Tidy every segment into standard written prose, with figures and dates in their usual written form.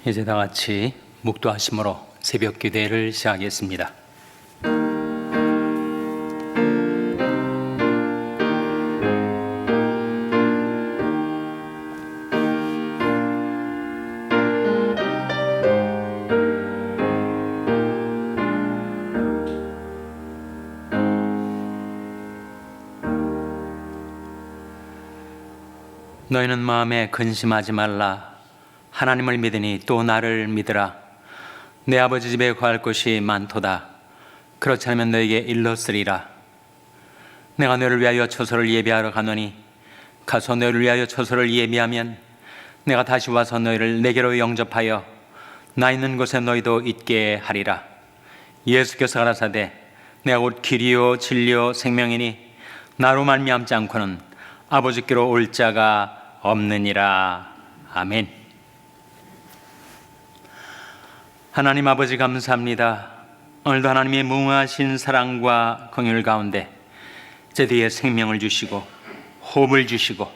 이제 다 같이 묵도하심으로 새벽 기도회를 시작하겠습니다. 너희는 마음에 근심하지 말라. 하나님을 믿으니 또 나를 믿으라. 내 아버지 집에 거할 곳이 많도다. 그렇지 않으면 너에게 일렀으리라. 내가 너를 위하여 처소를 예비하러 가노니 가서 너를 위하여 처소를 예비하면 내가 다시 와서 너희를 내게로 영접하여 나 있는 곳에 너희도 있게 하리라. 예수께서 가라사대 내가 곧 길이요 진리요 생명이니 나로 말미암지 않고는 아버지께로 올 자가 없느니라. 아멘. 하나님 아버지 감사합니다. 오늘도 하나님의 무궁하신 사랑과 긍휼 가운데 제대의 생명을 주시고 호흡을 주시고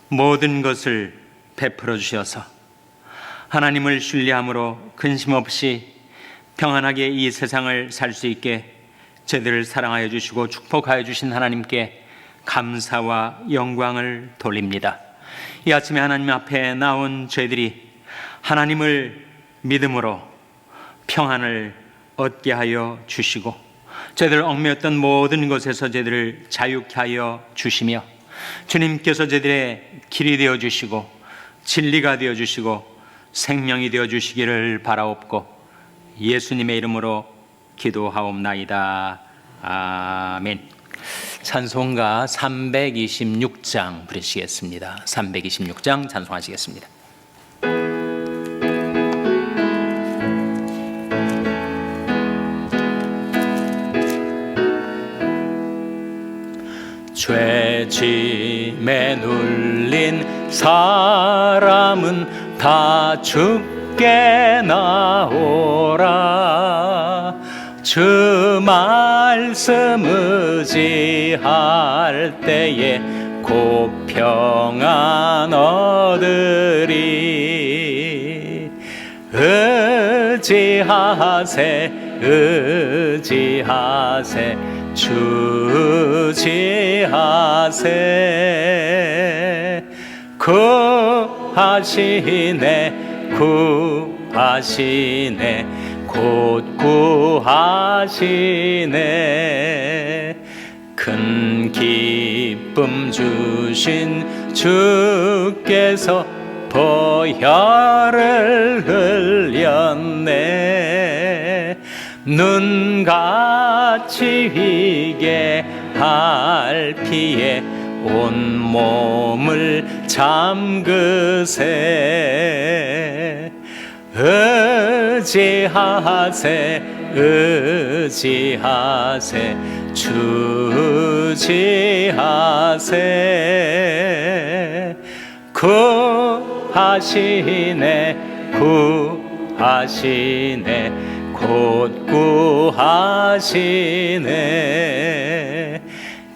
모든 것을 베풀어 주셔서 하나님을 신뢰함으로 근심 없이 평안하게 이 세상을 살 수 있게 제대를 사랑하여 주시고 축복하여 주신 하나님께 감사와 영광을 돌립니다. 이 아침에 하나님 앞에 나온 저희들이 하나님을 믿음으로 평안을 얻게 하여 주시고 저희들 얽매였던 모든 것에서 저희들을 자유케 하여 주시며 주님께서 저희들의 길이 되어 주시고 진리가 되어 주시고 생명이 되어 주시기를 바라옵고 예수님의 이름으로 기도하옵나이다. 아멘. 찬송가 326장 부르시겠습니다. 326장 찬송하시겠습니다. 죄짐에 눌린 사람은 다 죽게 나오라. 주 말씀 의지할 때에 곧 평안 얻으리. 의지하세 의지하세 주지하세. 구하시네 구하시네 곧 구하시네. 큰 기쁨 주신 주께서 보혈을 흘렸네. 눈같이 희게 할 피에 온 몸을 잠그세. 의지하세 의지하세 주지하세. 구하시네 구하시네 곧 구하시네.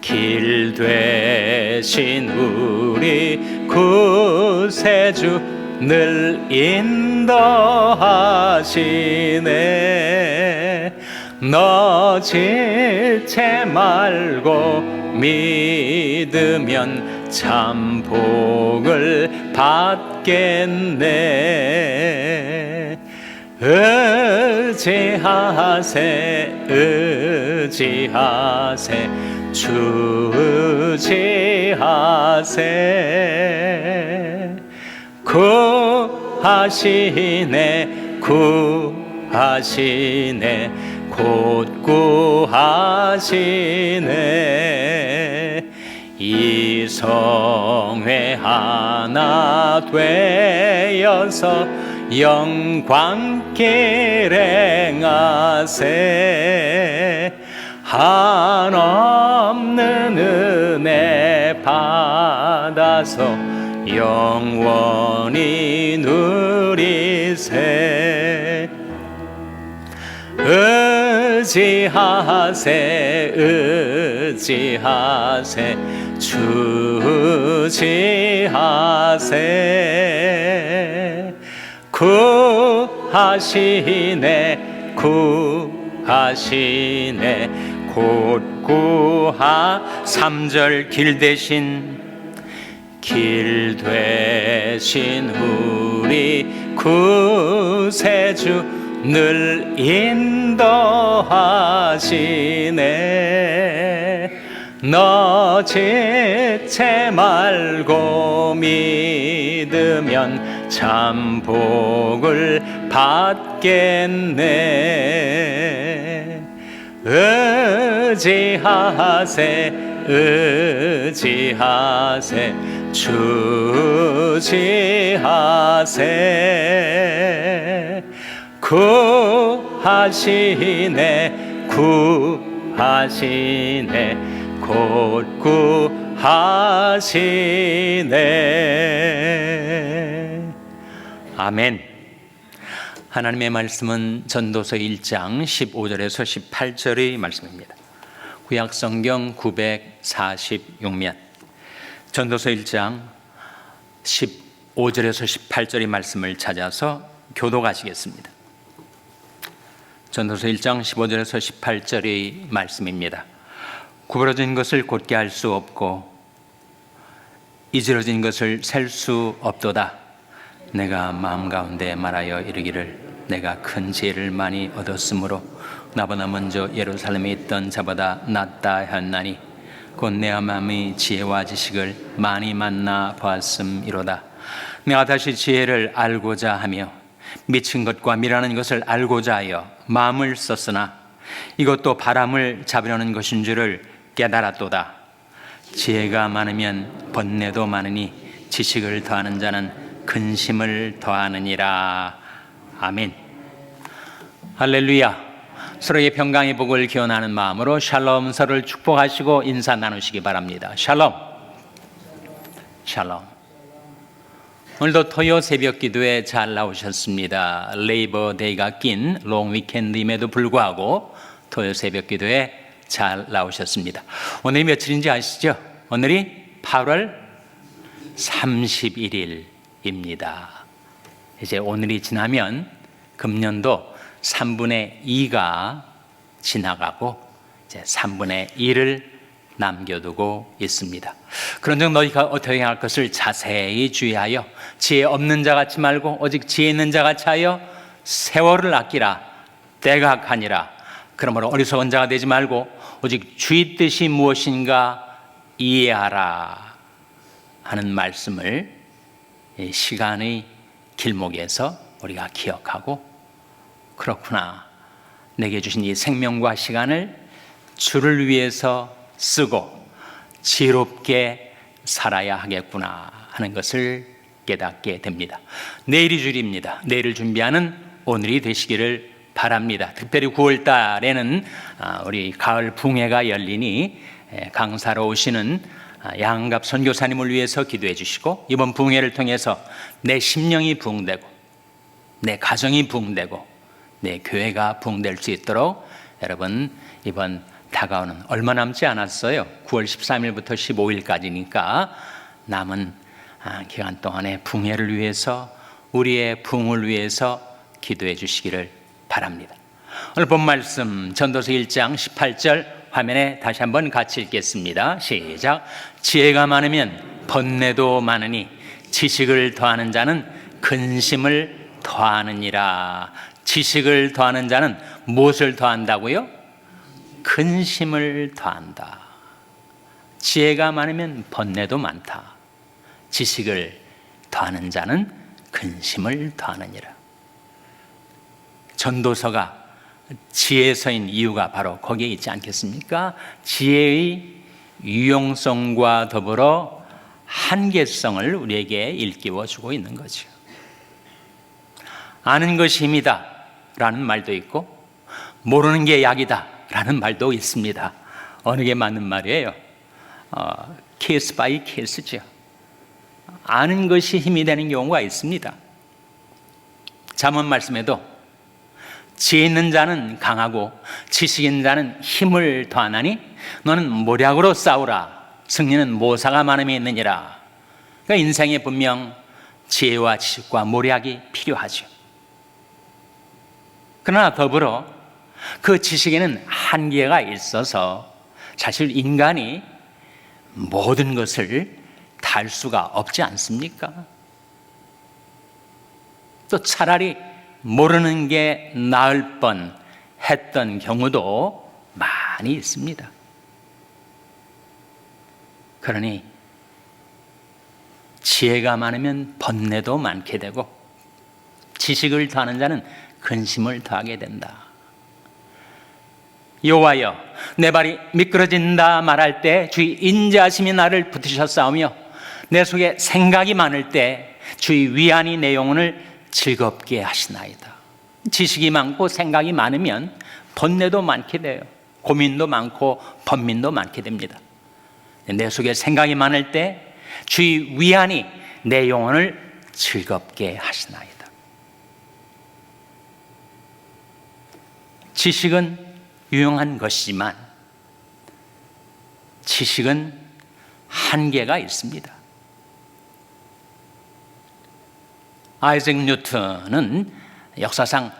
길 되신 우리 구세주 늘 인도하시네. 너 지체 말고 믿으면 참 복을 받겠네. 의지하세 의지하세 주지하세. 구하시네 구하시네 곧 구하시네. 이성회 하나 되어서 영광길 행하세. 한없는 은혜 받아서 영원히 누리세. 의지하세 의지하세 주지하세. 구하시네 구하시네 곧 구하 3절 길 대신 우리 구세주 늘 인도하시네 너 지체 말고 믿으면 참 복을 받겠네 의지하세 주지하세 구하시네 곧 구하시네. 아멘. 하나님의 말씀은 전도서 1장 15절에서 18절의 말씀입니다. 구약성경 946면 전도서 1장 15절에서 18절의 말씀을 찾아서 교독하시겠습니다. 전도서 1장 15절에서 18절의 말씀입니다. 구부러진 것을 곧게 할 수 없고 이지러진 것을 셀 수 없도다. 내가 마음 가운데 말하여 이르기를 내가 큰 지혜를 많이 얻었으므로 나보다 먼저 예루살렘에 있던 자보다 낫다 했나니 곧 내 마음이 지혜와 지식을 많이 만나 보았음이로다. 내가 다시 지혜를 알고자 하며 미친 것과 미라는 것을 알고자 하여 마음을 썼으나 이것도 바람을 잡으려는 것인 줄을 깨달았도다. 지혜가 많으면 번뇌도 많으니 지식을 더하는 자는 근심을 더하느니라. 아멘. 할렐루야. 서로의 평강의 복을 기원하는 마음으로 샬롬, 서로를 축복하시고 인사 나누시기 바랍니다. 샬롬. 샬롬. 오늘도 토요 새벽 기도에 잘 나오셨습니다. 레이버 데이가 낀 롱 위켄드임에도 불구하고 토요 새벽 기도에 잘 나오셨습니다. 오늘이 며칠인지 아시죠? 오늘이 8월 31일입니다. 이제 오늘이 지나면 금년도 3분의 2가 지나가고 이제 3분의 1을 남겨두고 있습니다. 그런즉 너희가 어떻게 할 것을 자세히 주의하여 지혜 없는 자 같지 말고 오직 지혜 있는 자 같이 하여 세월을 아끼라. 때가 가니라. 그러므로 어리석은 자가 되지 말고 오직 주의 뜻이 무엇인가 이해하라 하는 말씀을 시간의 길목에서 우리가 기억하고, 그렇구나, 내게 주신 이 생명과 시간을 주를 위해서 쓰고 지혜롭게 살아야 하겠구나 하는 것을 깨닫게 됩니다. 내일이 주일입니다. 내일을 준비하는 오늘이 되시기를 바랍니다. 특별히 9월 달에는 우리 가을 붕해가 열리니 강사로 오시는 양갑 선교사님을 위해서 기도해 주시고, 이번 붕해를 통해서 내 심령이 부흥되고 내 가정이 부흥되고 내 교회가 부흥될 수 있도록 여러분 이번 다가오는 얼마 남지 않았어요. 9월 13일부터 15일까지니까 남은 기간 동안에 붕해를 위해서, 우리의 부흥을 위해서 기도해 주시기를 바랍니다. 오늘 본 말씀 전도서 1장 18절 화면에 다시 한번 같이 읽겠습니다. 시작. 지혜가 많으면 번뇌도 많으니 지식을 더하는 자는 근심을 더하느니라. 지식을 더하는 자는 무엇을 더한다고요? 근심을 더한다. 지혜가 많으면 번뇌도 많다. 지식을 더하는 자는 근심을 더하느니라. 전도서가 지혜서인 이유가 바로 거기에 있지 않겠습니까? 지혜의 유용성과 더불어 한계성을 우리에게 일깨워 주고 있는 거죠. 아는 것이 힘이다 라는 말도 있고 모르는 게 약이다 라는 말도 있습니다. 어느 게 맞는 말이에요? 케이스 바이 케이스죠. 아는 것이 힘이 되는 경우가 있습니다. 잠언 말씀에도 지혜 있는 자는 강하고 지식 있는 자는 힘을 더하나니 너는 모략으로 싸우라. 승리는 모사가 많음에 있느니라. 그러니까 인생에 분명 지혜와 지식과 모략이 필요하죠. 그러나 더불어 그 지식에는 한계가 있어서 사실 인간이 모든 것을 다 알 수가 없지 않습니까? 또 차라리 모르는 게 나을 뻔 했던 경우도 많이 있습니다. 그러니 지혜가 많으면 번뇌도 많게 되고 지식을 더하는 자는 근심을 더하게 된다. 여호와여 내 발이 미끄러진다 말할 때 주의 인자하심이 나를 붙드셨사오며 내 속에 생각이 많을 때 주의 위안이 내 영혼을 즐겁게 하시나이다. 지식이 많고 생각이 많으면 번뇌도 많게 돼요. 고민도 많고 번민도 많게 됩니다. 내 속에 생각이 많을 때 주의 위안이 내 영혼을 즐겁게 하시나이다. 지식은 유용한 것이지만 지식은 한계가 있습니다. 아이작 뉴턴은 역사상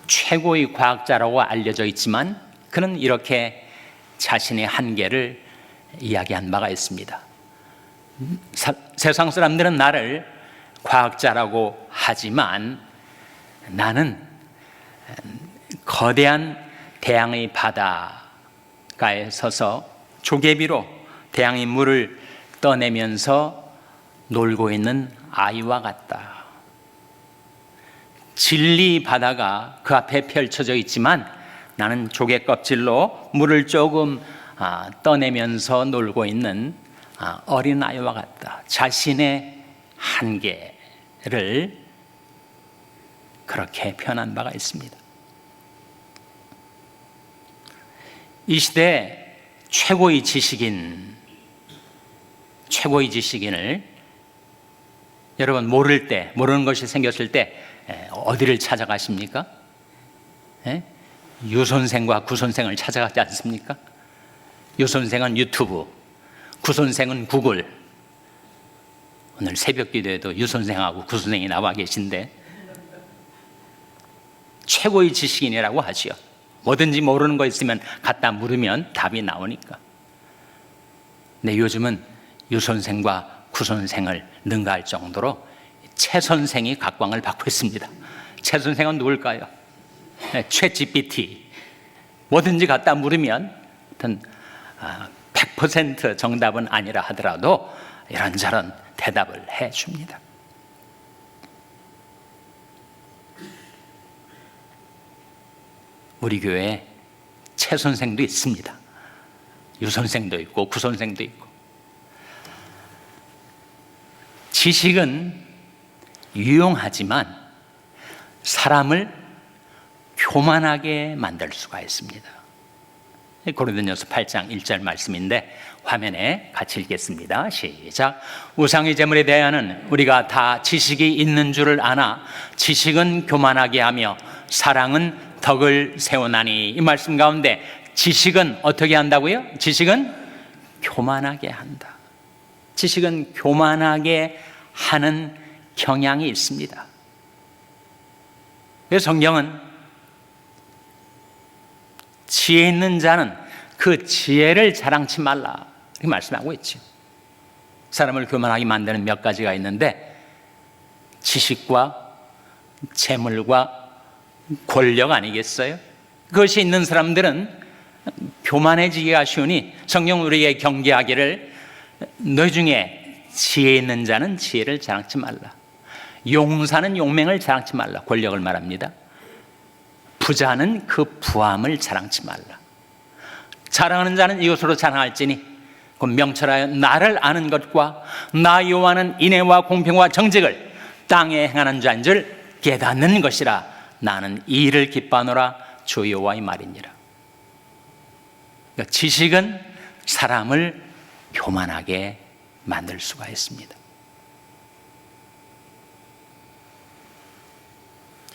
최고의 과학자라고 알려져 있지만 그는 이렇게 자신의 한계를 이야기한 바가 있습니다. 세상 사람들은 나를 과학자라고 하지만 나는 거대한 대양의 바다가에 서서 조개비로 대양의 물을 떠내면서 놀고 있는 아이와 같다. 진리 바다가 그 앞에 펼쳐져 있지만 나는 조개 껍질로 물을 조금 떠내면서 놀고 있는 어린 아이와 같다. 자신의 한계를 그렇게 표현한 바가 있습니다. 이 시대 최고의 지식인을 여러분 모르는 것이 생겼을 때 어디를 찾아가십니까? 유선생과 구선생을 찾아가지 않습니까? 유선생은 유튜브, 구선생은 구글. 오늘 새벽 기도에도 유선생하고 구선생이 나와 계신데 최고의 지식인이라고 하지요. 뭐든지 모르는 거 있으면 갖다 물으면 답이 나오니까. 근데 요즘은 유선생과 구선생을 능가할 정도로 최선생이 각광을 받고 있습니다. 최선생은 누굴까요? 챗GPT. 뭐든지 갖다 물으면 100% 정답은 아니라 하더라도 이런저런 대답을 해줍니다. 우리 교회에 최선생도 있습니다. 유선생도 있고 구선생도 있고. 지식은 유용하지만 사람을 교만하게 만들 수가 있습니다. 고린도전서 8장 1절 말씀인데 화면에 같이 읽겠습니다. 시작. 우상의 제물에 대하여는 우리가 다 지식이 있는 줄을 아나 지식은 교만하게 하며 사랑은 덕을 세우나니. 이 말씀 가운데 지식은 어떻게 한다고요? 지식은 교만하게 한다. 지식은 교만하게 하는 경향이 있습니다. 그래서 성경은 지혜 있는 자는 그 지혜를 자랑치 말라 이렇게 말씀하고 있죠. 사람을 교만하게 만드는 몇 가지가 있는데 지식과 재물과 권력 아니겠어요? 그것이 있는 사람들은 교만해지기가 쉬우니 성경 우리에게 경계하기를 너희 중에 지혜 있는 자는 지혜를 자랑치 말라. 용사는 용맹을 자랑치 말라. 권력을 말합니다. 부자는 그 부함을 자랑치 말라. 자랑하는 자는 이것으로 자랑할지니 곧 명철하여 나를 아는 것과 나 여호와는 인애와 공평과 정직을 땅에 행하는 자인 줄 깨닫는 것이라. 나는 이 일을 기뻐하노라. 주 여호와의 말이니라. 그러니까 지식은 사람을 교만하게 만들 수가 있습니다.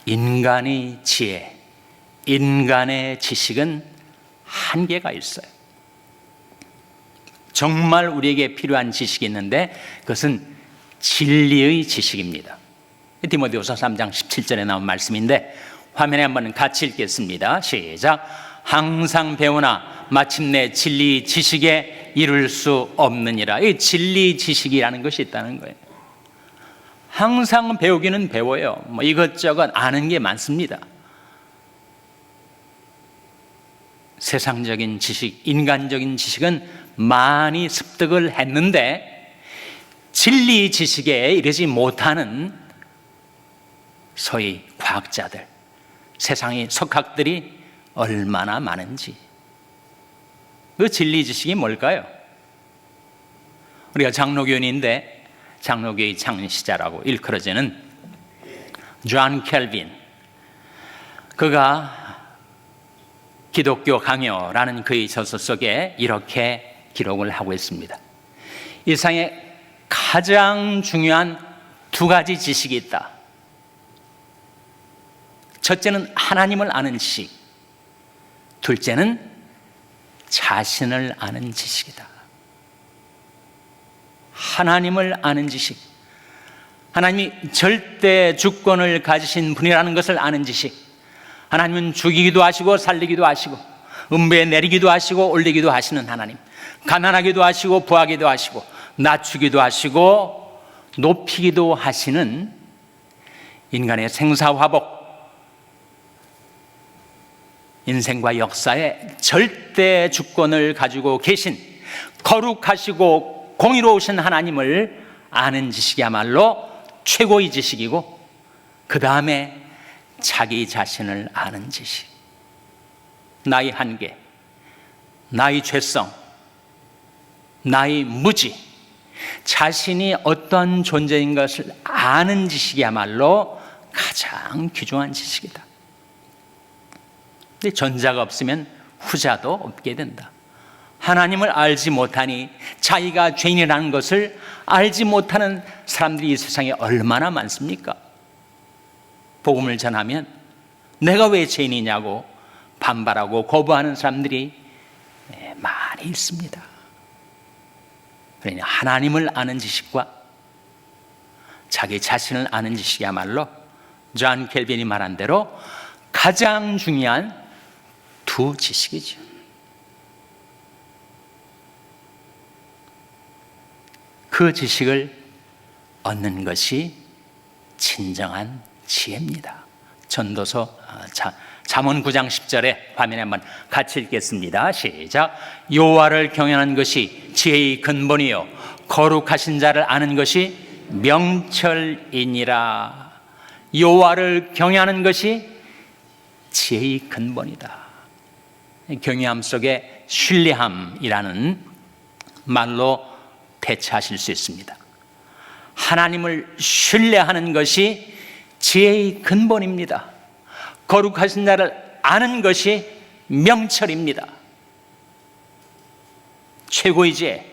인간의 지혜, 인간의 지식은 한계가 있어요. 정말 우리에게 필요한 지식이 있는데 그것은 진리의 지식입니다. 디모데후서 3장 17절에 나온 말씀인데 화면에 한번 같이 읽겠습니다. 시작. 항상 배우나 마침내 진리 지식에 이룰 수 없느니라. 이 진리 지식이라는 것이 있다는 거예요. 항상 배우기는 배워요. 이것저것 아는 게 많습니다. 세상적인 지식, 인간적인 지식은 많이 습득을 했는데 진리 지식에 이르지 못하는 소위 과학자들, 세상의 석학들이 얼마나 많은지. 그 진리 지식이 뭘까요? 우리가 장로교인인데 장로교의 창시자라고 일컬어지는 존 켈빈, 그가 기독교 강요라는 그의 저서 속에 이렇게 기록을 하고 있습니다. 이 세상에 가장 중요한 두 가지 지식이 있다. 첫째는 하나님을 아는 지식, 둘째는 자신을 아는 지식이다. 하나님을 아는 지식, 하나님이 절대 주권을 가지신 분이라는 것을 아는 지식. 하나님은 죽이기도 하시고 살리기도 하시고 음부에 내리기도 하시고 올리기도 하시는 하나님, 가난하기도 하시고 부하기도 하시고 낮추기도 하시고 높이기도 하시는 인간의 생사화복, 인생과 역사에 절대 주권을 가지고 계신 거룩하시고 공의로우신 하나님을 아는 지식이야말로 최고의 지식이고, 그 다음에 자기 자신을 아는 지식, 나의 한계, 나의 죄성, 나의 무지, 자신이 어떤 존재인 것을 아는 지식이야말로 가장 귀중한 지식이다. 근데 전자가 없으면 후자도 없게 된다. 하나님을 알지 못하니 자기가 죄인이라는 것을 알지 못하는 사람들이 이 세상에 얼마나 많습니까? 복음을 전하면 내가 왜 죄인이냐고 반발하고 거부하는 사람들이 많이 있습니다. 그러니 하나님을 아는 지식과 자기 자신을 아는 지식이야말로 존 켈빈이 말한 대로 가장 중요한 두 지식이죠. 그 지식을 얻는 것이 진정한 지혜입니다. 전도서 잠언 9장 10절에 화면에 한번 같이 읽겠습니다. 시작. 여호와를 경외하는 것이 지혜의 근본이요 거룩하신 자를 아는 것이 명철이니라. 여호와를 경외하는 것이 지혜의 근본이다. 경외함 속에 신뢰함이라는 말로 대체하실 수 있습니다. 하나님을 신뢰하는 것이 지혜의 근본입니다. 거룩하신 자를 아는 것이 명철입니다. 최고의 지혜,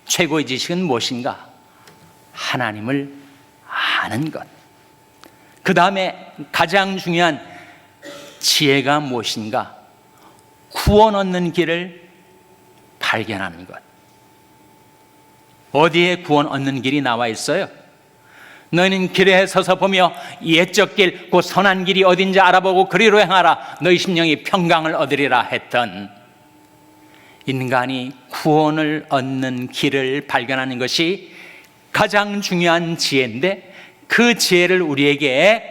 최고의 지식은 무엇인가? 하나님을 아는 것. 그 다음에 가장 중요한 지혜가 무엇인가? 구원 얻는 길을 발견하는 것. 어디에 구원 얻는 길이 나와 있어요? 너희는 길에 서서 보며 옛적 길, 그 선한 길이 어딘지 알아보고 그리로 행하라. 너희 심령이 평강을 얻으리라 했던, 인간이 구원을 얻는 길을 발견하는 것이 가장 중요한 지혜인데, 그 지혜를 우리에게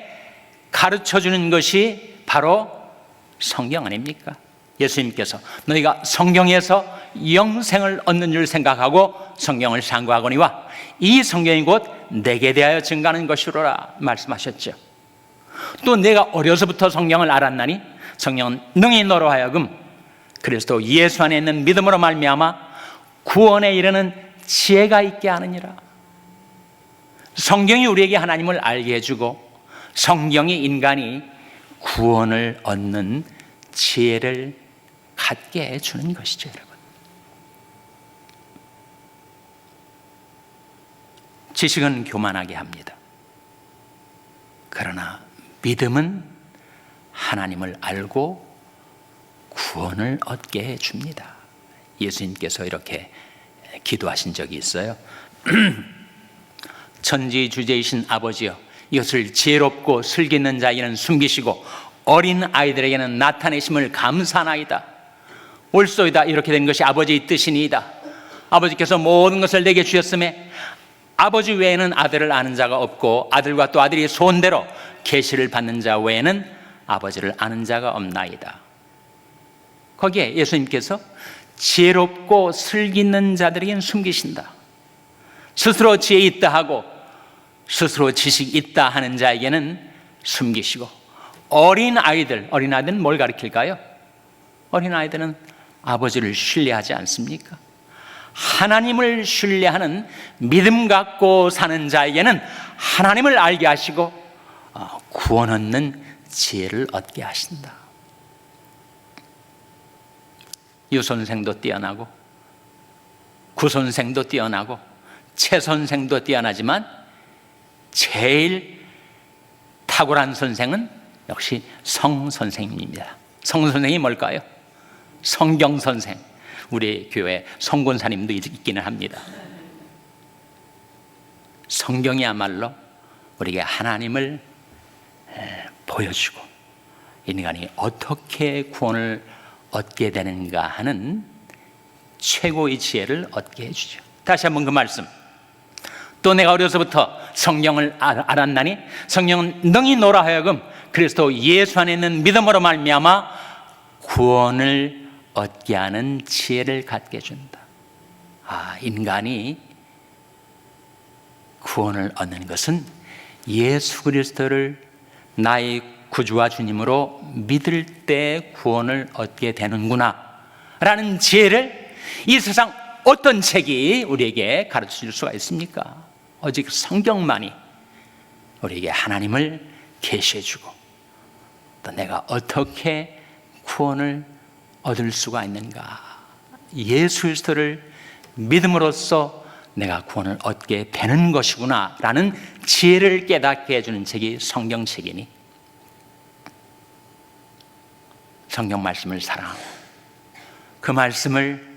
가르쳐주는 것이 바로 성경 아닙니까? 예수님께서 너희가 성경에서 영생을 얻는 줄 생각하고 성경을 상고하거니와 이 성경이 곧 내게 대하여 증가하는 것이로라 말씀하셨죠. 또 내가 어려서부터 성경을 알았나니 성령은 능히 너로 하여금 그리스도 예수 안에 있는 믿음으로 말미암아 구원에 이르는 지혜가 있게 하느니라. 성경이 우리에게 하나님을 알게 해주고 성경이 인간이 구원을 얻는 지혜를 갖게 해주는 것이죠, 여러분. 지식은 교만하게 합니다. 그러나 믿음은 하나님을 알고 구원을 얻게 해줍니다. 예수님께서 이렇게 기도하신 적이 있어요. 천지주제이신 아버지여, 이것을 지혜롭고 슬기 있는 자에게는 숨기시고 어린 아이들에게는 나타내심을 감사하나이다. 옳소이다. 이렇게 된 것이 아버지의 뜻이니이다. 아버지께서 모든 것을 내게 주셨음에 아버지 외에는 아들을 아는 자가 없고 아들과 또 아들이 소원대로 계시를 받는 자 외에는 아버지를 아는 자가 없나이다. 거기에 예수님께서 지혜롭고 슬기 있는 자들에게는 숨기신다. 스스로 지혜 있다 하고 스스로 지식 있다 하는 자에게는 숨기시고, 어린아이들은 뭘 가리킬까요? 어린아이들은 아버지를 신뢰하지 않습니까? 하나님을 신뢰하는 믿음 갖고 사는 자에게는 하나님을 알게 하시고 구원 얻는 지혜를 얻게 하신다. 유선생도 뛰어나고 구선생도 뛰어나고 최선생도 뛰어나지만 제일 탁월한 선생은 역시 성선생님입니다. 성선생이 뭘까요? 성경선생. 우리 교회 성권사님도 있기는 합니다. 성경이야말로 우리에게 하나님을 보여주고 인간이 어떻게 구원을 얻게 되는가 하는 최고의 지혜를 얻게 해주죠. 다시 한번 그 말씀. 또 내가 어려서부터 성경을 알았나니 성경은 능히 너로 하여금 그리스도 예수 안에 있는 믿음으로 말미암아 구원을 얻게 하는 지혜를 갖게 해준다. 인간이 구원을 얻는 것은 예수 그리스도를 나의 구주와 주님으로 믿을 때 구원을 얻게 되는구나 라는 지혜를 이 세상 어떤 책이 우리에게 가르쳐 줄 수가 있습니까? 오직 성경만이 우리에게 하나님을 계시해 주고 또 내가 어떻게 구원을 얻을 수가 있는가, 예수 그리스도를 믿음으로써 내가 구원을 얻게 되는 것이구나 라는 지혜를 깨닫게 해주는 책이 성경책이니 성경 말씀을 사랑하고 그 말씀을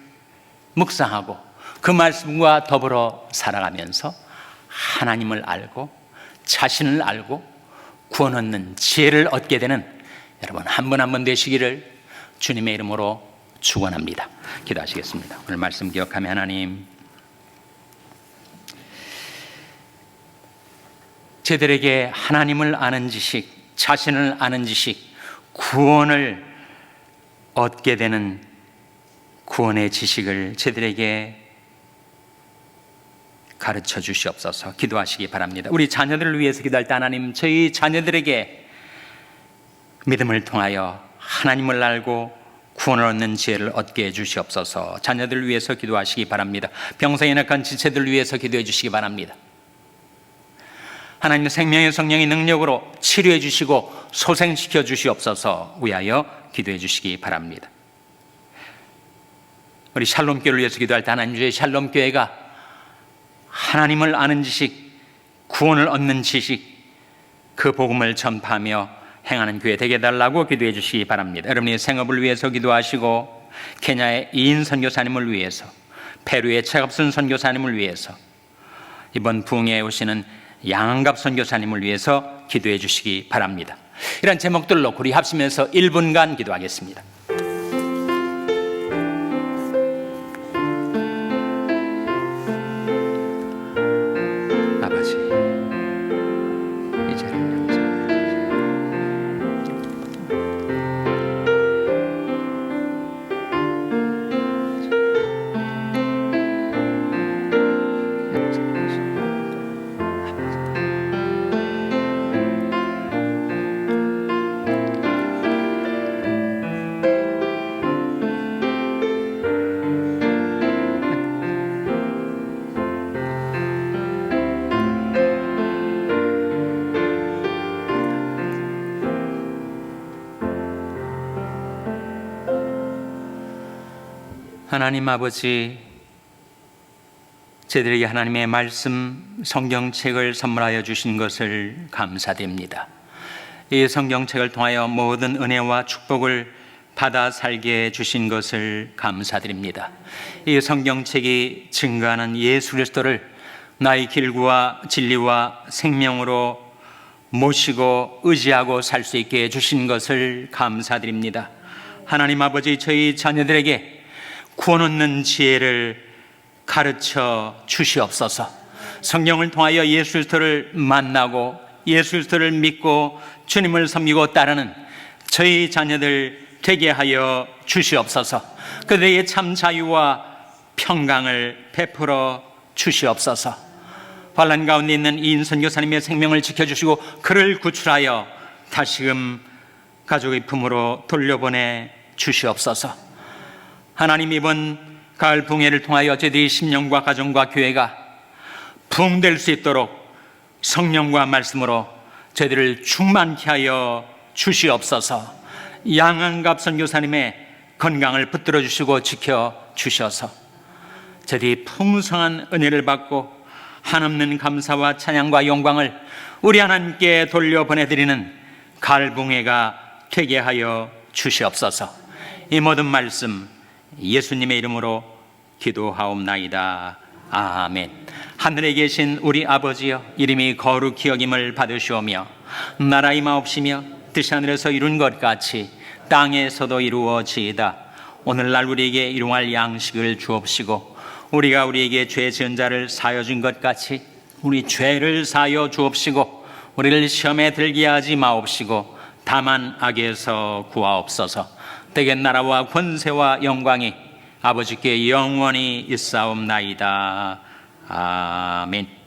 묵상하고 그 말씀과 더불어 살아가면서 하나님을 알고 자신을 알고 구원 얻는 지혜를 얻게 되는 여러분 한 분 한 분 되시기를 주님의 이름으로 축원합니다. 기도하시겠습니다. 오늘 말씀 기억하며 하나님, 저희들에게 하나님을 아는 지식, 자신을 아는 지식, 구원을 얻게 되는 구원의 지식을 저희들에게 가르쳐 주시옵소서. 기도하시기 바랍니다. 우리 자녀들을 위해서 기도할 때 하나님, 저희 자녀들에게 믿음을 통하여 하나님을 알고 구원을 얻는 지혜를 얻게 해 주시옵소서. 자녀들을 위해서 기도하시기 바랍니다. 병상에 낙한 지체들을 위해서 기도해 주시기 바랍니다. 하나님의 생명의 성령의 능력으로 치료해 주시고 소생시켜 주시옵소서 위하여 기도해 주시기 바랍니다. 우리 샬롬교회를 위해서 기도할 때 하나님, 주의 샬롬교회가 하나님을 아는 지식, 구원을 얻는 지식, 그 복음을 전파하며 행하는 교회 되게 해달라고 기도해 주시기 바랍니다. 여러분의 생업을 위해서 기도하시고 케냐의 이인 선교사님을 위해서, 페루의 차갑순 선교사님을 위해서, 이번 부흥에 오시는 양한갑 선교사님을 위해서 기도해 주시기 바랍니다. 이런 제목들로 우리 합심해서 1분간 기도하겠습니다. 아버지, 이 자리를 하나님 아버지, 저희들에게 하나님의 말씀 성경책을 선물하여 주신 것을 감사드립니다. 이 성경책을 통하여 모든 은혜와 축복을 받아 살게 주신 것을 감사드립니다. 이 성경책이 증거하는 예수 그리스도를 나의 길과 진리와 생명으로 모시고 의지하고 살 수 있게 해주신 것을 감사드립니다. 하나님 아버지, 저희 자녀들에게 구원 얻는 지혜를 가르쳐 주시옵소서. 성령을 통하여 예수 그리스도를 만나고 예수 그리스도를 믿고 주님을 섬기고 따르는 저희 자녀들 되게 하여 주시옵소서. 그들에게 참 자유와 평강을 베풀어 주시옵소서. 환난 가운데 있는 이인 선교사님의 생명을 지켜주시고 그를 구출하여 다시금 가족의 품으로 돌려보내 주시옵소서. 하나님, 이번 가을 붕해를 통하여 저희들이 심령과 가정과 교회가 부흥될 수 있도록 성령과 말씀으로 저희들을 충만케 하여 주시옵소서. 양한갑 선교사님의 건강을 붙들어 주시고 지켜 주셔서 저희들이 풍성한 은혜를 받고 한없는 감사와 찬양과 영광을 우리 하나님께 돌려보내드리는 가을 붕해가 되게 하여 주시옵소서. 이 모든 말씀 예수님의 이름으로 기도하옵나이다. 아멘. 하늘에 계신 우리 아버지여, 이름이 거룩히 여김을 받으시오며 나라 임하옵시며 뜻이 하늘에서 이룬 것 같이 땅에서도 이루어지이다. 오늘날 우리에게 일용할 양식을 주옵시고 우리가 우리에게 죄 지은 자를 사하여 준 것 같이 우리 죄를 사하여 주옵시고 우리를 시험에 들게 하지 마옵시고 다만 악에서 구하옵소서. 대개 나라와 권세와 영광이 아버지께 영원히 있사옵나이다. 아멘.